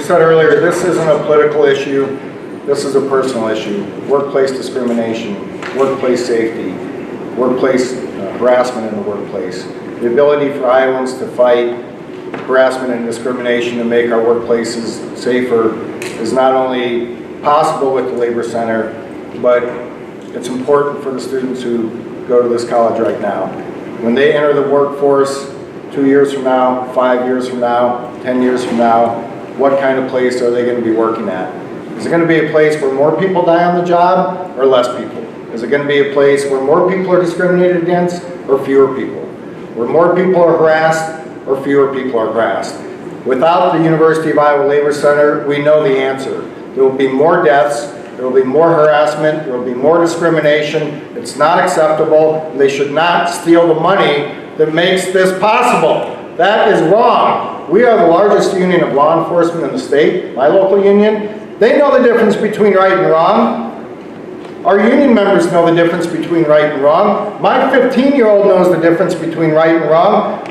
said earlier, this isn't a political issue. This is a personal issue. Workplace discrimination, workplace safety, workplace harassment in the workplace. The ability for Iowans to fight harassment and discrimination and make our workplaces safer is not only possible with the Labor Center, but it's important for the students who go to this college right now. When they enter the workforce 2 years from now, 5 years from now, 10 years from now, what kind of place are they going to be working at? Is it going to be a place where more people die on the job or less people? Is it going to be a place where more people are discriminated against or fewer people? Where more people are harassed or fewer people are harassed? Without the University of Iowa Labor Center, we know the answer. There will be more deaths, there will be more harassment, there will be more discrimination. It's not acceptable. They should not steal the money that makes this possible. That is wrong. We are the largest union of law enforcement in the state, my local union. They know the difference between right and wrong. Our union members know the difference between right and wrong. My 15-year-old knows the difference between right and wrong.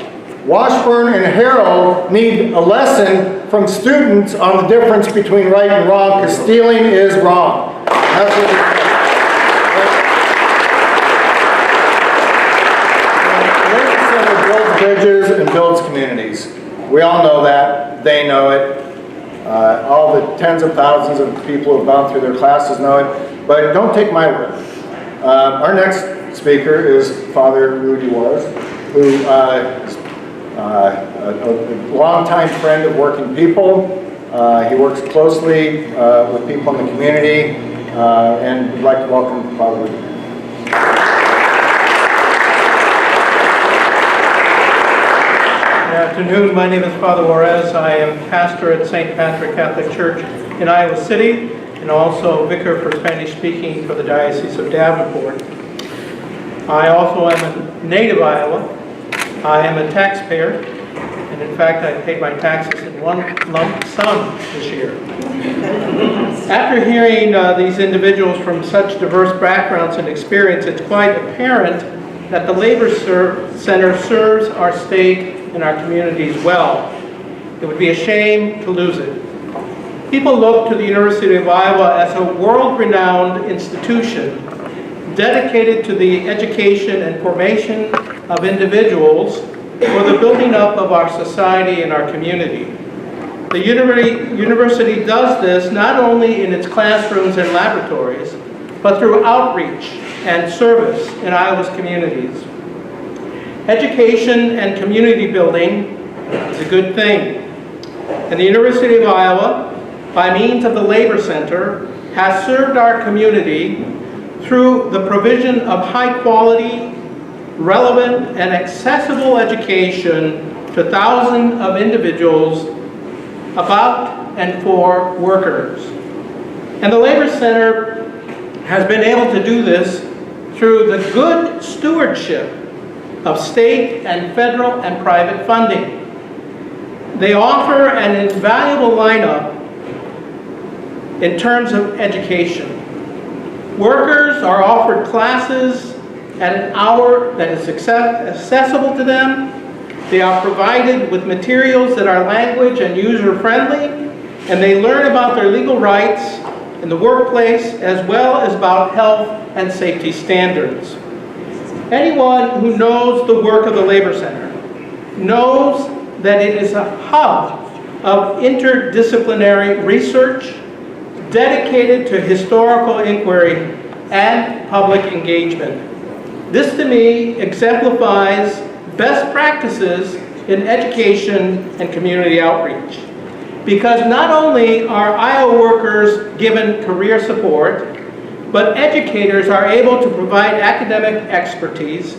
Washburn and Harold need a lesson from students on the difference between right and wrong, because stealing is wrong. That's what the Labor Center builds bridges and builds communities. We all know that. They know it. All the tens of thousands of people who have gone through their classes know it. But don't take my word. Our next speaker is Father Rudy Juarez, who is a longtime friend of working people. He works closely with people in the community, and we'd like to welcome Father Rudy. Good afternoon. My name is Father Juarez. I am pastor at St. Patrick Catholic Church in Iowa City, and also vicar for Spanish-speaking for the Diocese of Davenport. I also am a native Iowa. I am a taxpayer, and in fact I paid my taxes in one lump sum this year. After hearing these individuals from such diverse backgrounds and experience, it's quite apparent that the Labor Center serves our state and our communities well. It would be a shame to lose it. People look to the University of Iowa as a world-renowned institution dedicated to the education and formation of individuals for the building up of our society and our community. The university does this not only in its classrooms and laboratories, but through outreach and service in Iowa's communities. Education and community building is a good thing. And the University of Iowa, by means of the Labor Center, has served our community through the provision of high quality, relevant, and accessible education to thousands of individuals about and for workers. And the Labor Center has been able to do this through the good stewardship of state and federal and private funding. They offer an invaluable lineup in terms of education. Workers are offered classes at an hour that is accessible to them. They are provided with materials that are language and user-friendly, and they learn about their legal rights in the workplace as well as about health and safety standards. Anyone who knows the work of the Labor Center knows that it is a hub of interdisciplinary research dedicated to historical inquiry and public engagement. This, to me, exemplifies best practices in education and community outreach. Because not only are Iowa workers given career support, but educators are able to provide academic expertise,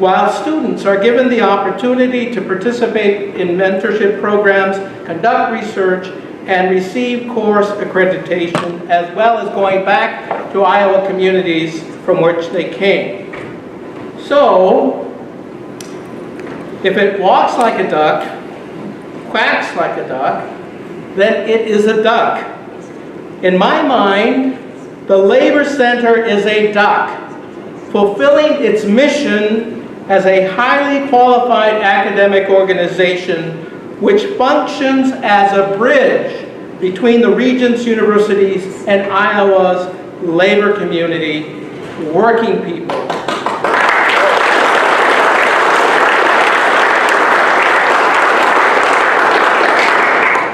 while students are given the opportunity to participate in mentorship programs, conduct research, and receive course accreditation, as well as going back to Iowa communities from which they came. So, if it walks like a duck, quacks like a duck, then it is a duck. In my mind, the Labor Center is a duck, fulfilling its mission as a highly qualified academic organization which functions as a bridge between the region's universities and Iowa's labor community, working people.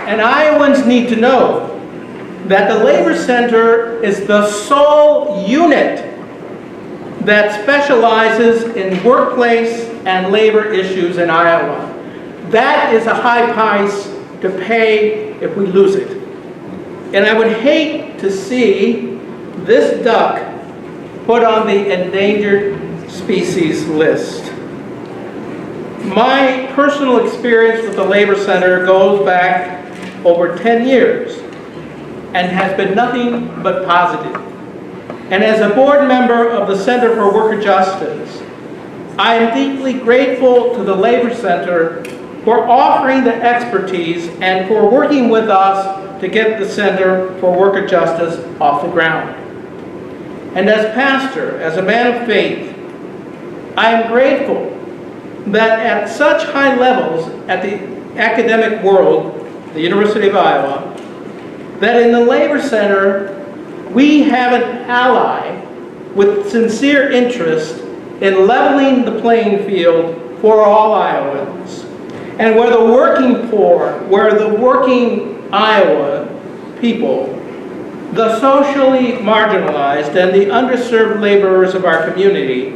And Iowans need to know that the Labor Center is the sole unit that specializes in workplace and labor issues in Iowa. That is a high price to pay if we lose it. And I would hate to see this duck put on the endangered species list. My personal experience with the Labor Center goes back over 10 years and has been nothing but positive. And as a board member of the Center for Worker Justice, I am deeply grateful to the Labor Center for offering the expertise and for working with us to get the Center for Worker Justice off the ground. And as pastor, as a man of faith, I am grateful that at such high levels at the academic world, the University of Iowa, that in the Labor Center, we have an ally with sincere interest in leveling the playing field for all Iowans. And where the working poor, where the working Iowa people, the socially marginalized and the underserved laborers of our community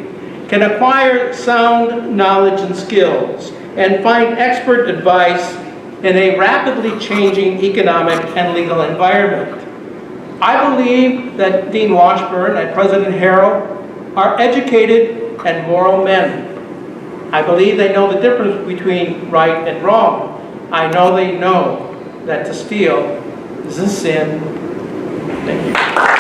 can acquire sound knowledge and skills and find expert advice in a rapidly changing economic and legal environment. I believe that Dean Washburn and President Harrell are educated and moral men. I believe they know the difference between right and wrong. I know they know that to steal is a sin. Thank you.